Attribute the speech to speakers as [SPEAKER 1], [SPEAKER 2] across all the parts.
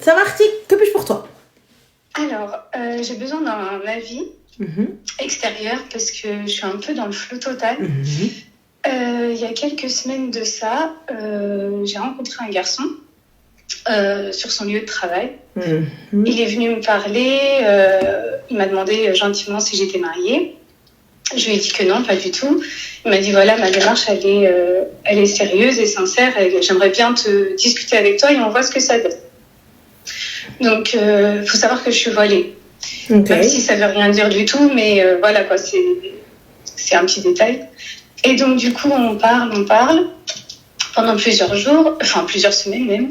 [SPEAKER 1] Ça va, Arti? Que puis-je pour toi?
[SPEAKER 2] Alors, j'ai besoin d'un avis extérieur parce que je suis un peu dans le flou total. Il y a quelques semaines de ça, j'ai rencontré un garçon sur son lieu de travail. Il est venu me parler, il m'a demandé gentiment si j'étais mariée. Je lui ai dit que non, pas du tout. Il m'a dit voilà, ma démarche, elle est sérieuse et sincère. Et j'aimerais bien te discuter avec toi et on voit ce que ça donne. Donc, faut savoir que je suis voilée.
[SPEAKER 1] Okay.
[SPEAKER 2] Même si ça veut rien dire du tout, mais voilà quoi, c'est un petit détail. Et donc, du coup, on parle pendant plusieurs jours, enfin plusieurs semaines même.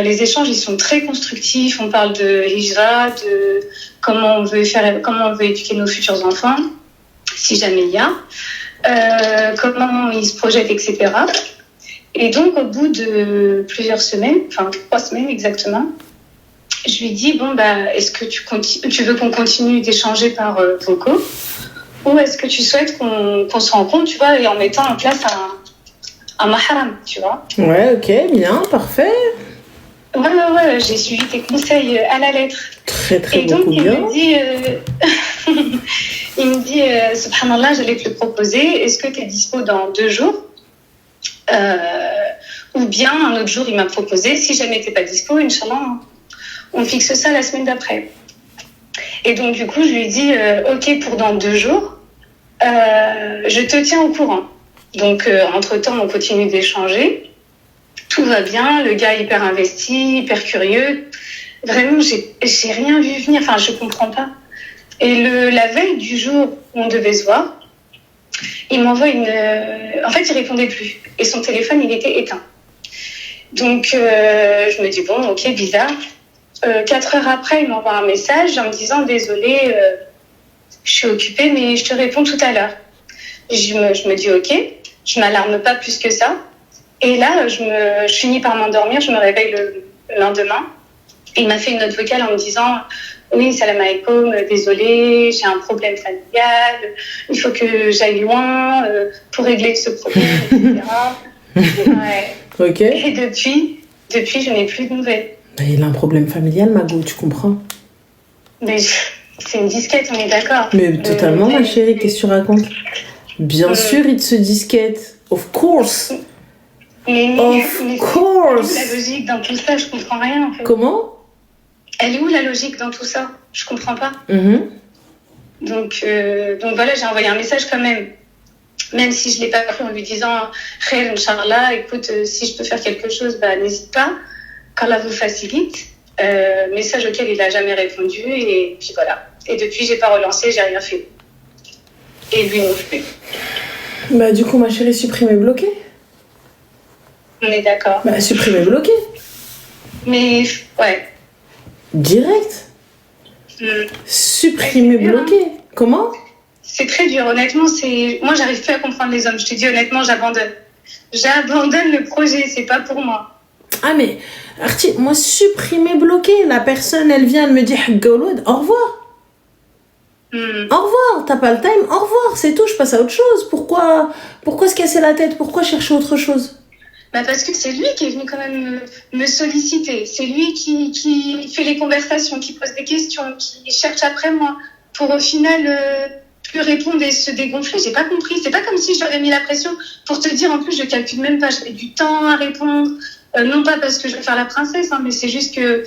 [SPEAKER 2] Les échanges, ils sont très constructifs. On parle de hijra, de comment on veut éduquer nos futurs enfants, si jamais il y a, comment ils se projettent, etc. Et donc, au bout de plusieurs semaines, enfin 3 semaines exactement, je lui dis bon est-ce que tu veux qu'on continue d'échanger par vocaux, ou est-ce que tu souhaites qu'on se rencontre, tu vois, et en mettant en place un mahram, tu vois.
[SPEAKER 1] Ouais, ok, bien, parfait.
[SPEAKER 2] Ouais, j'ai suivi tes conseils à la lettre.
[SPEAKER 1] Très,
[SPEAKER 2] et donc,
[SPEAKER 1] beaucoup bien.
[SPEAKER 2] Il me dit, subhanallah, j'allais te le proposer. Est-ce que tu es dispo dans 2 jours ou bien un autre jour, il m'a proposé, si jamais tu n'es pas dispo, Inch'Allah, on fixe ça la semaine d'après. Et donc, du coup, je lui dis, ok, pour dans 2 jours, je te tiens au courant. Donc, entre-temps, on continue d'échanger. Tout va bien, le gars hyper investi, hyper curieux. Vraiment, j'ai rien vu venir, enfin, je comprends pas. Et la veille du jour où on devait se voir, il m'envoie En fait, il répondait plus. Et son téléphone, il était éteint. Donc, je me dis, bon, ok, bizarre. 4 heures après, il m'envoie un message en me disant, désolé, je suis occupée, mais je te réponds tout à l'heure. Je me dis, ok, je m'alarme pas plus que ça. Et là, je finis par m'endormir, je me réveille le lendemain. Il m'a fait une note vocale en me disant « Oui, salam alaikum, désolé, j'ai un problème familial, il faut que j'aille loin pour régler ce problème, etc. » Ouais.
[SPEAKER 1] Ok.
[SPEAKER 2] Et depuis, je n'ai plus de nouvelles.
[SPEAKER 1] Il a un problème familial, Mago, tu comprends?
[SPEAKER 2] Mais c'est une disquette, on est d'accord.
[SPEAKER 1] Mais totalement, ma chérie, qu'est-ce que tu racontes? Bien sûr, il se disquette. Of course.
[SPEAKER 2] Mais
[SPEAKER 1] course.
[SPEAKER 2] la logique dans tout ça, je comprends rien en fait.
[SPEAKER 1] Comment? Elle
[SPEAKER 2] est où la logique dans tout ça? Je comprends pas. Donc voilà, j'ai envoyé un message quand même si je l'ai pas pris en lui disant Khair, Inch'Allah, écoute, si je peux faire quelque chose, n'hésite pas, qu'Allah vous facilite. Message auquel il a jamais répondu, et puis voilà. Et depuis, j'ai pas relancé, j'ai rien fait. Et lui non plus.
[SPEAKER 1] Du coup, ma chérie, supprimer, bloquer.
[SPEAKER 2] On est d'accord.
[SPEAKER 1] Supprimer, bloquer.
[SPEAKER 2] Mais, ouais.
[SPEAKER 1] Direct. Supprimer, bloquer. Hein. Comment?
[SPEAKER 2] C'est très dur, honnêtement. Moi, j'arrive plus à comprendre les hommes. Je te dis honnêtement, j'abandonne. J'abandonne le projet, c'est pas pour moi.
[SPEAKER 1] Ah, mais, Arti, moi, supprimer, bloquer. La personne, elle vient, elle me dit Gauloud, au revoir. Au revoir, t'as pas le time, au revoir, c'est tout, je passe à autre chose. Pourquoi se casser la tête? Pourquoi chercher autre chose?
[SPEAKER 2] Parce que c'est lui qui est venu quand même me solliciter. C'est lui qui fait les conversations, qui pose des questions, qui cherche après moi pour au final plus répondre et se dégonfler. J'ai pas compris. C'est pas comme si je lui avais mis la pression pour te dire. En plus, je calcule même pas. J'avais du temps à répondre. Non pas parce que je veux faire la princesse, mais c'est juste que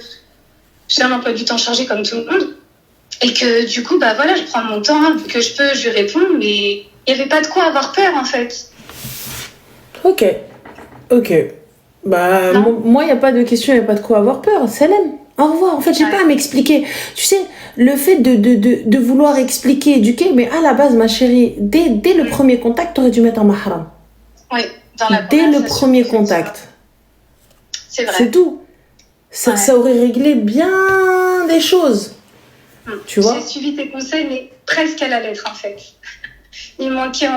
[SPEAKER 2] j'ai un emploi du temps chargé comme tout le monde. Et que du coup, voilà, je prends mon temps, vu que je lui réponds, mais il n'y avait pas de quoi avoir peur, en fait.
[SPEAKER 1] Ok. Moi, il n'y a pas de question, il n'y a pas de quoi avoir peur. Salam. Au revoir. En fait, j'ai pas à m'expliquer. Tu sais, le fait de vouloir expliquer, éduquer, mais à la base, ma chérie, dès le premier contact, tu aurais dû mettre un mahram.
[SPEAKER 2] Oui, dans la
[SPEAKER 1] dès le premier contact.
[SPEAKER 2] C'est vrai.
[SPEAKER 1] C'est tout. Ça aurait réglé bien des choses. Tu vois?
[SPEAKER 2] J'ai suivi tes conseils, mais presque à la lettre, en fait. Il manquait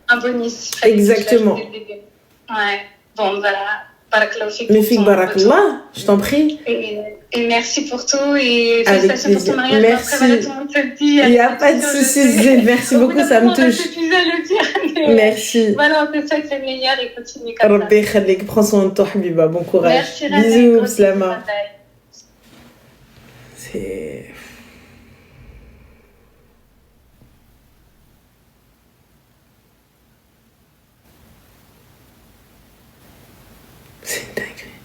[SPEAKER 2] un bonus.
[SPEAKER 1] Exactement.
[SPEAKER 2] Ouais. Bon, voilà. Barakallahu fik.
[SPEAKER 1] Mais fik barakallah, je t'en prie.
[SPEAKER 2] Et merci pour tout. Et félicitations pour ton mariage.
[SPEAKER 1] Merci.
[SPEAKER 2] Après, voilà, tout le monde te le dit.
[SPEAKER 1] Il n'y a pas de soucis. Merci beaucoup, ça me touche. Merci.
[SPEAKER 2] Voilà, c'est ça que c'est le meilleur et continue comme ça.
[SPEAKER 1] Rabbi يخليك, prends soin de toi, Habiba. Bon courage.
[SPEAKER 2] Merci, Rabbi.
[SPEAKER 1] Bisous, Slama. C'est... C'est une dinguerie.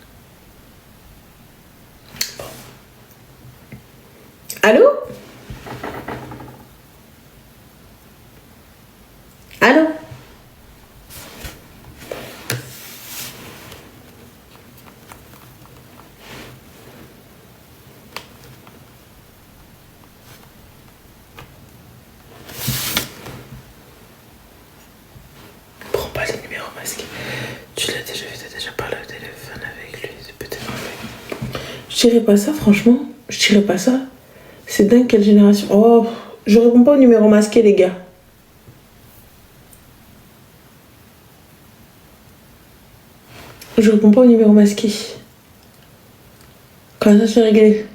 [SPEAKER 1] Bon. Allô? Allô? Prends pas les numéros masqués. Tu l'as déjà vu, t'as déjà parlé au téléphone avec lui, c'est peut-être un mec. Je dirais pas ça, franchement. Je dirais pas ça. C'est dingue, quelle génération. Oh, je réponds pas aux numéros masqués, les gars. Je réponds pas au numéro masqué. Quand ça c'est réglé.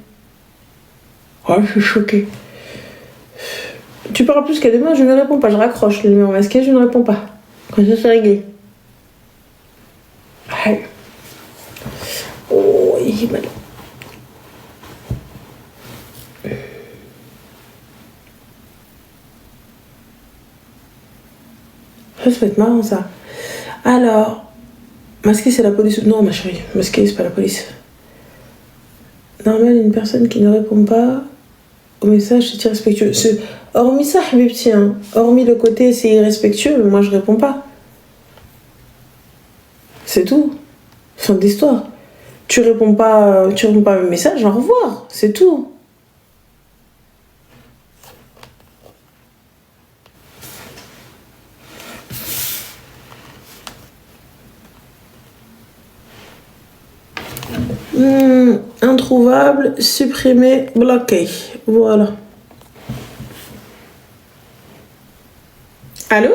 [SPEAKER 1] Oh, je suis choquée. Tu parles plus qu'à demain, je ne réponds pas. Je raccroche le numéro masqué, je ne réponds pas. Quand ça c'est réglé. Aïe. Oh, il est mal. Ça peut être marrant ça. Alors, masqué c'est la police. Non ma chérie, masqué c'est pas la police. Normal, une personne qui ne répond pas au message c'est irrespectueux. Hormis ça, Habibti, hein. Hormis le côté c'est irrespectueux, moi je réponds pas. C'est tout. Fin de l'histoire. Tu réponds pas à mes messages, au revoir. C'est tout. Introuvable, supprimé, bloqué. Voilà. Allô?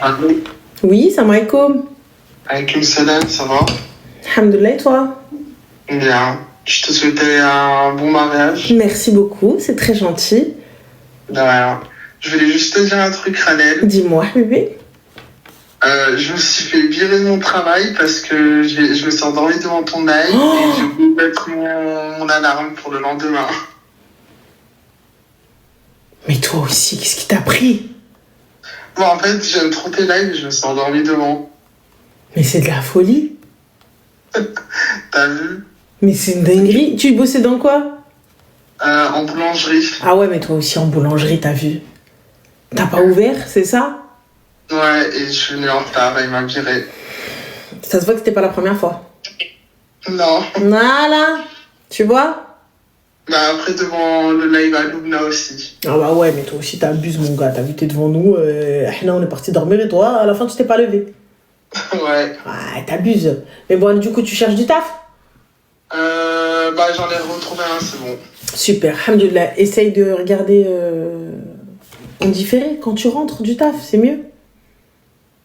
[SPEAKER 3] Allô?
[SPEAKER 1] Oui, salam alaikum.
[SPEAKER 3] Alaykoum salam, ça va?
[SPEAKER 1] Alhamdoulilah, et toi?
[SPEAKER 3] Bien. Je te souhaitais un bon mariage.
[SPEAKER 1] Merci beaucoup, c'est très gentil.
[SPEAKER 3] De rien. Je voulais juste te dire un truc, Ranel.
[SPEAKER 1] Dis-moi, bébé.
[SPEAKER 3] Je me suis fait virer de mon travail parce que je me suis endormi devant ton mail et j'ai oublié de mettre mon alarme pour le lendemain.
[SPEAKER 1] Mais toi aussi, qu'est-ce qui t'a pris?
[SPEAKER 3] Bon, en fait, j'aime trop tes lives et je me suis endormi devant.
[SPEAKER 1] Mais c'est de la folie.
[SPEAKER 3] T'as vu?
[SPEAKER 1] Mais c'est une dinguerie. Tu bossais dans quoi?
[SPEAKER 3] En boulangerie.
[SPEAKER 1] Ah ouais, mais toi aussi en boulangerie, t'as vu? T'as pas ouvert, c'est ça?
[SPEAKER 3] Ouais, et je suis venu en retard et il m'a viré.
[SPEAKER 1] Ça se voit que c'était pas la première fois.
[SPEAKER 3] Non.
[SPEAKER 1] Voilà. Tu vois?
[SPEAKER 3] Bah après, devant le live à Loubna aussi.
[SPEAKER 1] Ah bah ouais, mais toi aussi t'abuses, mon gars. T'as vu, t'es devant nous. Là, on est parti dormir et toi, à la fin, tu t'es pas levé.
[SPEAKER 3] Ouais.
[SPEAKER 1] Ouais, t'abuses. Mais bon, du coup, tu cherches du taf?
[SPEAKER 3] Bah j'en ai retrouvé un, c'est bon.
[SPEAKER 1] Super, alhamdoulilah. Essaye de regarder en différé quand tu rentres du taf, c'est mieux.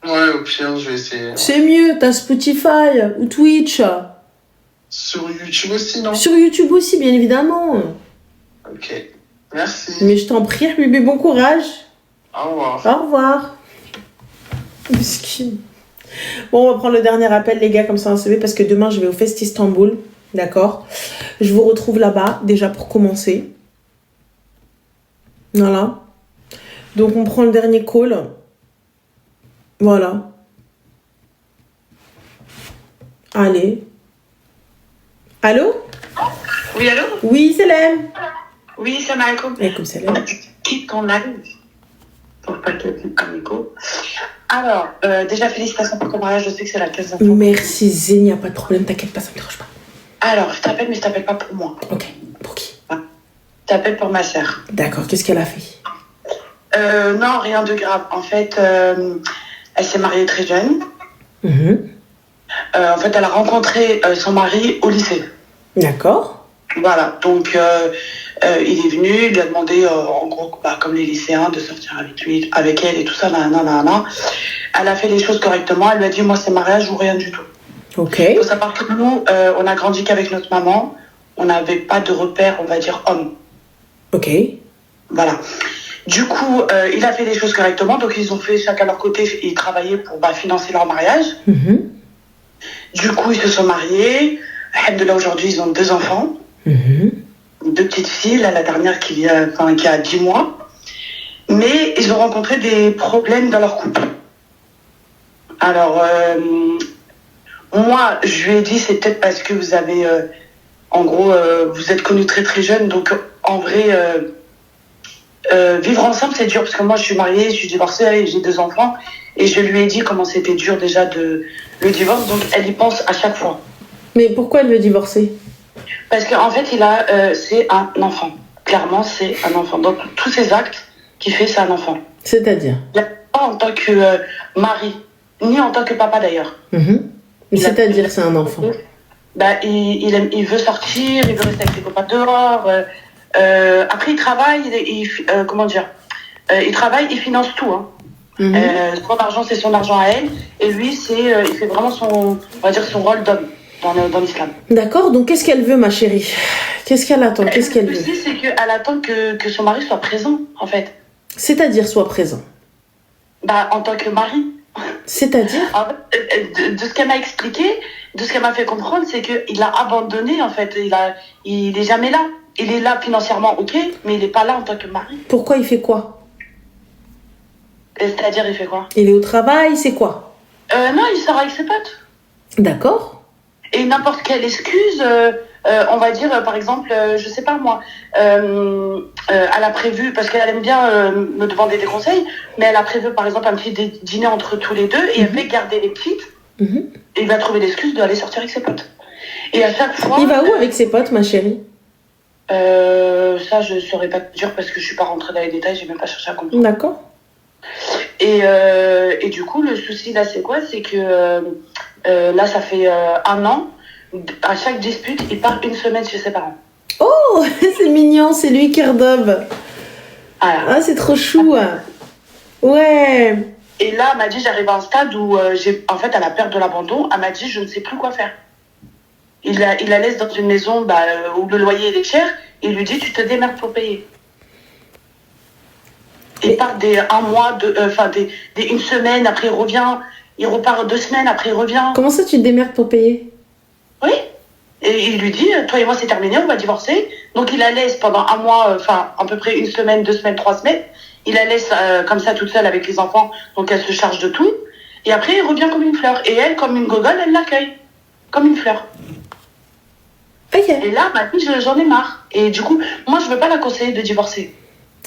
[SPEAKER 3] Ouais, au pire, je vais essayer.
[SPEAKER 1] C'est mieux, t'as Spotify ou Twitch.
[SPEAKER 3] Sur YouTube aussi, non?
[SPEAKER 1] Sur YouTube aussi, bien évidemment.
[SPEAKER 3] Ok. Merci.
[SPEAKER 1] Mais je t'en prie, bébé, bon courage.
[SPEAKER 3] Au revoir.
[SPEAKER 1] Au revoir. Mesquine. Bon, on va prendre le dernier appel, les gars, comme ça, un CV, parce que demain, je vais au Fest Istanbul. D'accord? Je vous retrouve là-bas, déjà pour commencer. Voilà. Donc, on prend le dernier call. Voilà. Allez. Allô?
[SPEAKER 2] Oui, allô?
[SPEAKER 1] Oui, Salem.
[SPEAKER 2] Oui, salam alaikum.
[SPEAKER 1] Alaikum salam.
[SPEAKER 2] Quitte qu'on arrive. Pour pas que un écho. Alors, déjà, félicitations pour ton mariage. Je sais que c'est la 15e fois.
[SPEAKER 1] Merci, Zénie, y a pas de problème, t'inquiète pas, ça me dérange pas.
[SPEAKER 2] Alors, je t'appelle, mais je t'appelle pas pour moi.
[SPEAKER 1] Ok, pour qui?
[SPEAKER 2] Je t'appelle pour ma sœur.
[SPEAKER 1] D'accord, qu'est-ce qu'elle a fait?
[SPEAKER 2] Non, rien de grave. En fait, elle s'est mariée très jeune. En fait, elle a rencontré son mari au lycée.
[SPEAKER 1] D'accord.
[SPEAKER 2] Voilà, donc il est venu, il lui a demandé, en gros, bah, comme les lycéens, de sortir avec lui, avec elle et tout ça. Nanana. Elle a fait les choses correctement. Elle lui a dit, moi, c'est mariage ou rien du tout.
[SPEAKER 1] Ok.
[SPEAKER 2] Il faut savoir que nous, on a grandi qu'avec notre maman. On n'avait pas de repère, on va dire, homme.
[SPEAKER 1] Ok.
[SPEAKER 2] Voilà.
[SPEAKER 4] Du coup, il a fait les choses correctement. Donc, ils ont fait chacun leur côté. Ils travaillaient pour financer leur mariage. Du coup, ils se sont mariés. Alhamdoulilah, aujourd'hui, ils ont 2 enfants. 2 petites filles. Là, la dernière qui a 10 mois. Mais ils ont rencontré des problèmes dans leur couple. Alors, moi, je lui ai dit, c'est peut-être parce que vous avez... en gros, vous êtes connus très très jeunes. Donc, en vrai... vivre ensemble, c'est dur parce que moi je suis mariée, je suis divorcée, j'ai 2 enfants et je lui ai dit comment c'était dur déjà le divorce, donc elle y pense à chaque fois.
[SPEAKER 1] Mais pourquoi elle veut divorcer?
[SPEAKER 4] Parce qu'en fait, c'est un enfant. Clairement, c'est un enfant. Donc tous ces actes qu'il fait, c'est un enfant.
[SPEAKER 1] C'est-à-dire?
[SPEAKER 4] Pas en tant que mari, ni en tant que papa d'ailleurs.
[SPEAKER 1] C'est-à-dire c'est un enfant.
[SPEAKER 4] Il veut sortir, il veut rester avec ses copains dehors. Après, il travaille, il travaille, il finance tout. Hein. Son argent, c'est son argent à elle. Et lui, il fait vraiment son rôle d'homme dans l'islam.
[SPEAKER 1] D'accord, donc qu'est-ce qu'elle veut, ma chérie? Qu'est-ce qu'elle attend? Qu'est-ce qu'elle veut?
[SPEAKER 4] Le souci, c'est qu'elle attend que son mari soit présent, en fait.
[SPEAKER 1] C'est-à-dire soit présent?
[SPEAKER 4] En tant que mari.
[SPEAKER 1] C'est-à-dire?
[SPEAKER 4] En fait, de ce qu'elle m'a expliqué, de ce qu'elle m'a fait comprendre, c'est qu'il a abandonné, en fait. Il est jamais là. Il est là financièrement, ok, mais il n'est pas là en tant que mari.
[SPEAKER 1] Pourquoi il fait quoi?
[SPEAKER 4] C'est-à-dire, il fait quoi?
[SPEAKER 1] Il est au travail, c'est quoi?
[SPEAKER 4] Non, il sort avec ses potes.
[SPEAKER 1] D'accord.
[SPEAKER 4] Et n'importe quelle excuse, on va dire, par exemple, je sais pas moi, elle a prévu, parce qu'elle aime bien me demander des conseils, mais elle a prévu, par exemple, un petit dîner entre tous les deux, et elle fait garder les petites, et il va trouver l'excuse d'aller sortir avec ses potes. Et à chaque fois...
[SPEAKER 1] Il va où avec ses potes, ma chérie?
[SPEAKER 4] Ça, je saurais pas te dire parce que je suis pas rentrée dans les détails, j'ai même pas cherché à comprendre.
[SPEAKER 1] D'accord.
[SPEAKER 4] Et du coup, le souci là, c'est quoi? C'est que là, ça fait 1 an. À chaque dispute, il part 1 semaine chez ses parents.
[SPEAKER 1] Oh, c'est mignon, c'est lui qui redobe. Ah, c'est trop chou. Ouais.
[SPEAKER 4] Et là, elle m'a dit, j'arrive à un stade où, en fait, elle a peur de l'abandon. Elle m'a dit, je ne sais plus quoi faire. Il la laisse dans une maison où le loyer est cher. Et il lui dit, tu te démerdes pour payer. Il part des 1 mois, des 1 semaine, après il revient. Il repart 2 semaines, après il revient.
[SPEAKER 1] Comment ça, tu te démerdes pour payer?
[SPEAKER 4] Oui. Et il lui dit, toi et moi, c'est terminé, on va divorcer. Donc il la laisse pendant 1 mois, à peu près 1 semaine, 2 semaines, 3 semaines. Il la laisse comme ça toute seule avec les enfants. Donc elle se charge de tout. Et après, il revient comme une fleur. Et elle, comme une gogole, elle l'accueille. Comme une fleur.
[SPEAKER 1] Okay.
[SPEAKER 4] Et là, ma fille, j'en ai marre. Et du coup, moi, je veux pas la conseiller de divorcer.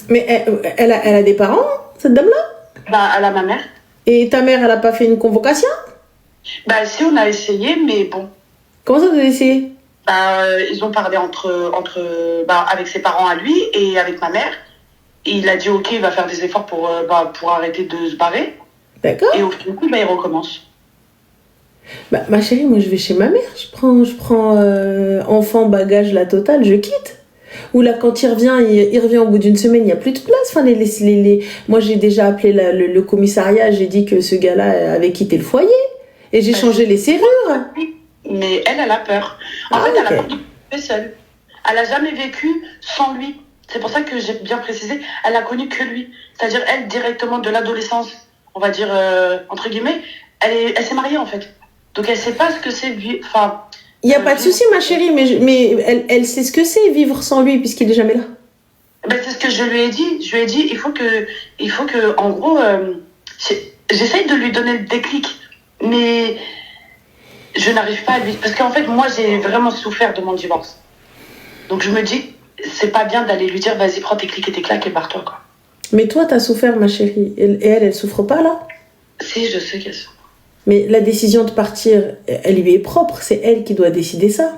[SPEAKER 1] Mais elle a des parents, cette dame-là?
[SPEAKER 4] Elle a ma mère.
[SPEAKER 1] Et ta mère, elle a pas fait une convocation?
[SPEAKER 4] Si, on a essayé, mais bon.
[SPEAKER 1] Comment ça, vous avez essayé?
[SPEAKER 4] Ils ont parlé avec ses parents à lui et avec ma mère. Et il a dit, ok, il va faire des efforts pour arrêter de se barrer.
[SPEAKER 1] D'accord.
[SPEAKER 4] Et au final, il recommence.
[SPEAKER 1] Ma chérie, moi je vais chez ma mère, je prends enfant, bagage, la totale, je quitte. Ou là, quand il revient au bout d'1 semaine, il n'y a plus de place. Enfin, moi j'ai déjà appelé le commissariat, j'ai dit que ce gars-là avait quitté le foyer. Et j'ai changé les serrures.
[SPEAKER 4] Mais elle a peur. En fait, elle a peur de vivre seule. Elle n'a jamais vécu sans lui. C'est pour ça que j'ai bien précisé, elle a connu que lui. C'est-à-dire, elle, directement de l'adolescence, on va dire, entre guillemets, elle s'est mariée en fait. Donc elle sait pas ce que c'est vivre. Enfin,
[SPEAKER 1] il n'y a pas de souci, ma chérie, mais elle sait ce que c'est vivre sans lui puisqu'il n'est jamais là.
[SPEAKER 4] C'est ce que je lui ai dit. Je lui ai dit, il faut que en gros, j'essaye de lui donner le déclic, mais je n'arrive pas à lui. Parce qu'en fait, moi, j'ai vraiment souffert de mon divorce. Donc je me dis, c'est pas bien d'aller lui dire, vas-y, prends tes clics et tes claques et barre-toi, quoi.
[SPEAKER 1] Mais toi, t'as souffert, ma chérie. Et elle souffre pas, là?
[SPEAKER 4] Si, je sais qu'elle souffre.
[SPEAKER 1] Mais la décision de partir, elle lui est propre. C'est elle qui doit décider ça.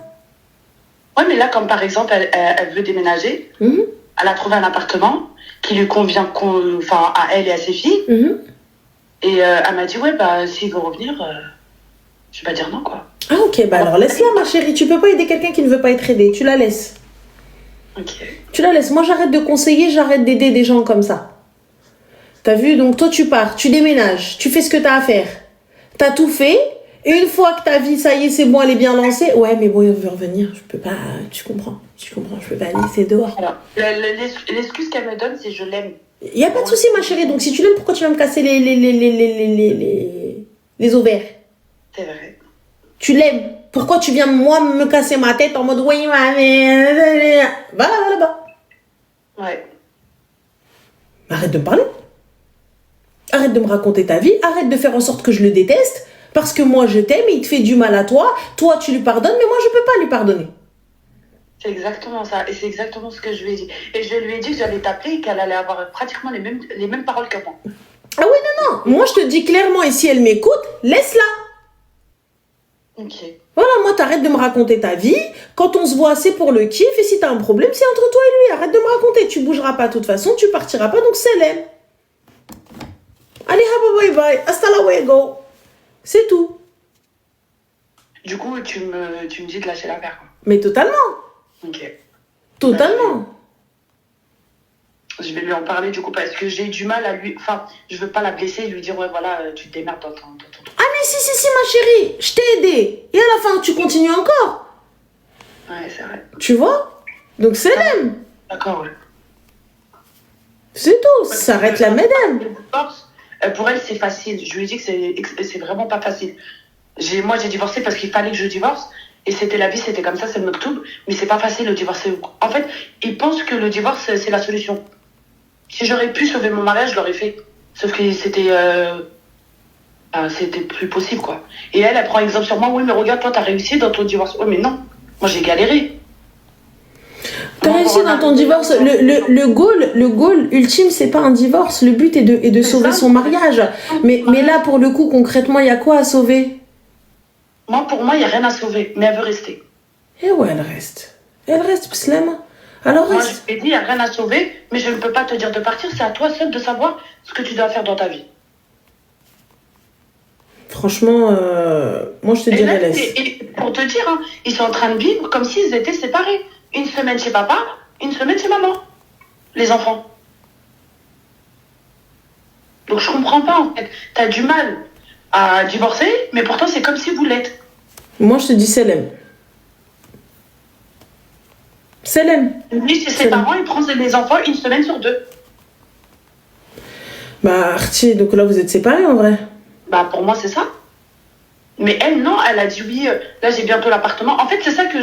[SPEAKER 4] Ouais, mais là, comme par exemple, elle veut déménager. Elle a trouvé un appartement qui lui convient à elle et à ses filles. Et elle m'a dit, ouais, s'il veut revenir, je vais pas dire non, quoi.
[SPEAKER 1] Ah, ok, alors laisse-la, ma chérie. Tu peux pas aider quelqu'un qui ne veut pas être aidé. Tu la laisses.
[SPEAKER 4] Ok.
[SPEAKER 1] Tu la laisses. Moi, j'arrête de conseiller, j'arrête d'aider des gens comme ça. T'as vu? Donc, toi, tu pars, tu déménages, tu fais ce que t'as à faire. T'as tout fait. Et une fois que ta vie, ça y est, c'est bon, elle est bien lancée. Ouais, mais bon, il veut revenir. Je peux pas, tu comprends. Je peux pas laisser dehors.
[SPEAKER 4] Alors, l'excuse qu'elle me donne, c'est je l'aime.
[SPEAKER 1] Il n'y a pas de souci, ma chérie. Donc, si tu l'aimes, pourquoi tu vas me casser les ovaires?
[SPEAKER 4] C'est vrai.
[SPEAKER 1] Tu l'aimes. Pourquoi tu viens, moi, me casser ma tête en mode, oui, mais... Va là-bas.
[SPEAKER 4] Ouais.
[SPEAKER 1] Arrête de me parler. Arrête de me raconter ta vie. Arrête de faire en sorte que je le déteste. Parce que moi, je t'aime et il te fait du mal à toi. Toi, tu lui pardonnes, mais moi, je ne peux pas lui pardonner.
[SPEAKER 4] C'est exactement ça. Et c'est exactement ce que je lui ai dit. Et je lui ai dit que j'allais t'appeler et qu'elle allait avoir pratiquement les mêmes paroles que moi.
[SPEAKER 1] Ah oui, non. Moi, je te dis clairement, et si elle m'écoute, laisse-la.
[SPEAKER 4] Ok.
[SPEAKER 1] Voilà, moi, t'arrêtes de me raconter ta vie. Quand on se voit, c'est pour le kiff. Et si t'as un problème, c'est entre toi et lui. Arrête de me raconter. Tu bougeras pas de toute façon, tu partiras pas, donc c'est l'aime. Allez, bye bye. Hasta luego. C'est tout.
[SPEAKER 4] Du coup, tu me dis de lâcher l'affaire, quoi.
[SPEAKER 1] Mais totalement.
[SPEAKER 4] Ok.
[SPEAKER 1] Totalement.
[SPEAKER 4] Je vais lui en parler, du coup, parce que j'ai du mal à lui... Enfin, je veux pas la blesser et lui dire, ouais, voilà, tu te démerdes dans ton truc.
[SPEAKER 1] Ah mais si, ma chérie. Je t'ai aidé. Et à la fin, tu continues encore.
[SPEAKER 4] Ouais, c'est vrai.
[SPEAKER 1] Tu vois? Donc c'est l'aime.
[SPEAKER 4] D'accord, ouais.
[SPEAKER 1] C'est tout. S'arrête la mesdames.
[SPEAKER 4] Pour elle, c'est facile. Je lui ai dit que c'est vraiment pas facile. Moi, j'ai divorcé parce qu'il fallait que je divorce. Et c'était la vie, c'était comme ça, c'est le mektoub. Mais c'est pas facile de divorcer. En fait, ils pensent que le divorce, c'est la solution. Si j'aurais pu sauver mon mariage, je l'aurais fait. Sauf que c'était plus possible, quoi. Et elle prend exemple sur moi. Oui, mais regarde, toi, t'as réussi dans ton divorce. Oh, mais non. Moi, j'ai galéré.
[SPEAKER 1] T'as réussi dans ton divorce. Le goal ultime, c'est pas un divorce. Le but est de sauver son mariage. Mais là, pour le coup, concrètement, il y a quoi à sauver?
[SPEAKER 4] Pour moi, il n'y a rien à sauver. Mais elle veut rester.
[SPEAKER 1] Et ouais, elle reste. Elle reste, Pslem. Alors
[SPEAKER 4] moi,
[SPEAKER 1] reste.
[SPEAKER 4] je t'ai dit, il n'y a rien à sauver. Mais je ne peux pas te dire de partir. C'est à toi seul de savoir ce que tu dois faire dans ta vie.
[SPEAKER 1] Franchement, moi, je te dirais laisse.
[SPEAKER 4] Et pour te dire, hein, ils sont en train de vivre comme s'ils étaient séparés. Une semaine chez papa, une semaine chez maman. Les enfants. Donc je comprends pas, en fait. T'as du mal à divorcer, mais pourtant c'est comme si vous l'êtes.
[SPEAKER 1] Moi, je te dis Selem. Selem.
[SPEAKER 4] Lui, chez ses parents, il prend les enfants une semaine sur 2.
[SPEAKER 1] Bah, Artie, donc là, vous êtes séparés, en vrai?
[SPEAKER 4] Bah, pour moi, c'est ça. Mais elle, non, elle a dit oui, là, j'ai bientôt l'appartement. En fait, c'est ça que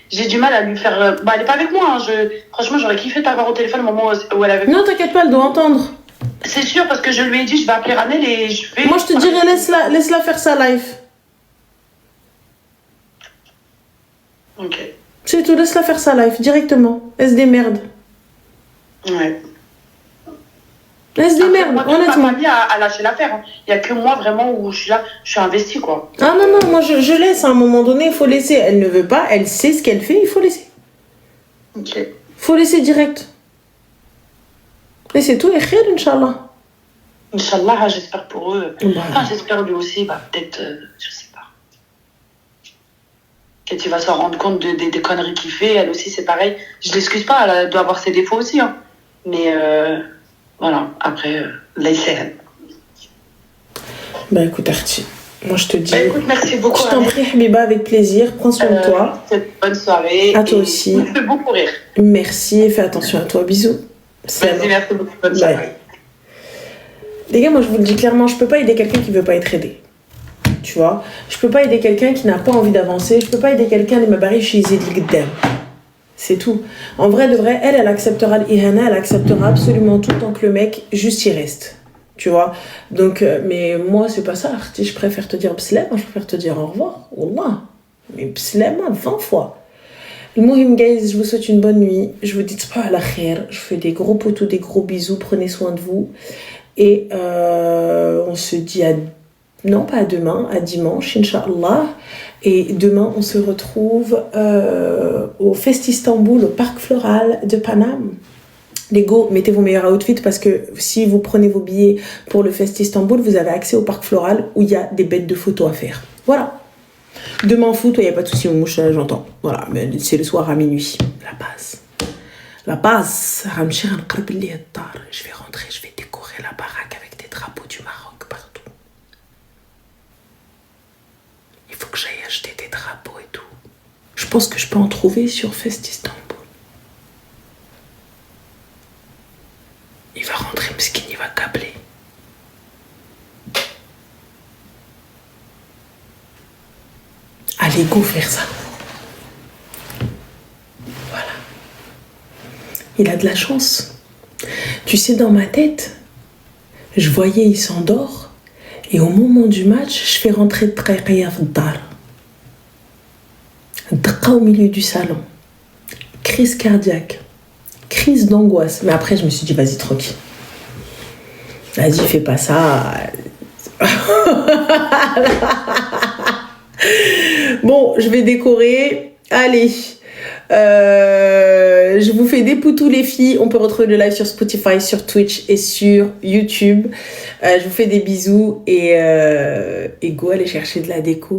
[SPEAKER 4] j'ai du mal à lui faire... Bah, elle est pas avec moi, hein. Franchement, j'aurais kiffé t'avoir au téléphone au moment où elle avait...
[SPEAKER 1] Non, t'inquiète pas, elle doit entendre.
[SPEAKER 4] C'est sûr, parce que je lui ai dit, je vais appeler Ranel et je vais...
[SPEAKER 1] Moi, je te dirais, laisse-la faire sa life.
[SPEAKER 4] Ok.
[SPEAKER 1] C'est tout, laisse-la faire sa life, directement. Elle se démerde.
[SPEAKER 4] Ouais.
[SPEAKER 1] Elle se démerde,
[SPEAKER 4] moi,
[SPEAKER 1] honnêtement.
[SPEAKER 4] Ma famille a lâché l'affaire. Il n'y a que moi, vraiment, où je suis là, je suis investie, quoi.
[SPEAKER 1] Ah non, moi, je laisse. À un moment donné, il faut laisser. Elle ne veut pas, elle sait ce qu'elle fait, il faut laisser.
[SPEAKER 4] Ok.
[SPEAKER 1] Faut laisser direct. Et c'est tout, et khir, Inch'Allah.
[SPEAKER 4] Inch'Allah, j'espère pour eux.
[SPEAKER 1] Bah.
[SPEAKER 4] Enfin, j'espère lui aussi, bah, peut-être, je sais pas. Quand il va s'en rendre compte des conneries qu'il fait, elle aussi, c'est pareil. Je l'excuse pas, elle doit avoir ses défauts aussi, hein. Mais, voilà, après, là, il sait.
[SPEAKER 1] Bah écoute, Artie, moi je te dis.
[SPEAKER 4] Bah, écoute, merci beaucoup.
[SPEAKER 1] Je t'en prie, Habiba, avec plaisir. Prends soin de toi.
[SPEAKER 4] Bonne soirée.
[SPEAKER 1] À toi aussi.
[SPEAKER 4] Ça me fait beaucoup rire.
[SPEAKER 1] Merci et fais attention à toi. Bisous.
[SPEAKER 4] Merci beaucoup. Bonne soirée.
[SPEAKER 1] Les gars, moi je vous le dis clairement, je peux pas aider quelqu'un qui veut pas être aidé. Tu vois, je peux pas aider quelqu'un qui n'a pas envie d'avancer. Je peux pas aider quelqu'un de me barrer chez Zedlik. C'est tout. En vrai de vrai, elle acceptera l'ihana, elle acceptera absolument tout tant que le mec juste y reste. Tu vois. Donc, mais moi c'est pas ça. Je préfère te dire bslema, je préfère te dire au revoir. Wallah. Mais bslema 20 fois. Le Mohim guys, je vous souhaite une bonne nuit. Je vous dis تصبحوا على خير. Je fais des gros potos, des gros bisous. Prenez soin de vous. Et on se dit non pas à demain, à dimanche, Inch'Allah. Et demain, on se retrouve au Fest Istanbul, au Parc Floral de Paname. Les go, mettez vos meilleurs outfits parce que si vous prenez vos billets pour le Fest Istanbul, vous avez accès au Parc Floral où il y a des bêtes de photos à faire. Voilà. Demain, foot, il n'y a pas de souci, mon mouche, j'entends. Voilà, mais c'est le soir à minuit. La base. La base. Je vais rentrer, je vais décorer la baraque avec des drapeaux du Maroc partout. Il faut que j'aille acheter des drapeaux et tout. Je pense que je peux en trouver sur Fest Istanbul. Il va rentrer me Allez, go faire ça. Voilà. Il a de la chance. Tu sais, dans ma tête, je voyais, il s'endort. Et au moment du match, je fais rentrer Traqueya Fdar. Dqa au milieu du salon. Crise cardiaque. Crise d'angoisse. Mais après, je me suis dit, vas-y, tranquille. Vas-y, fais pas ça. Bon, je vais décorer. Allez. Je vous fais des poutous les filles. On peut retrouver le live sur Spotify, sur Twitch et sur YouTube. Je vous fais des bisous et go aller chercher de la déco.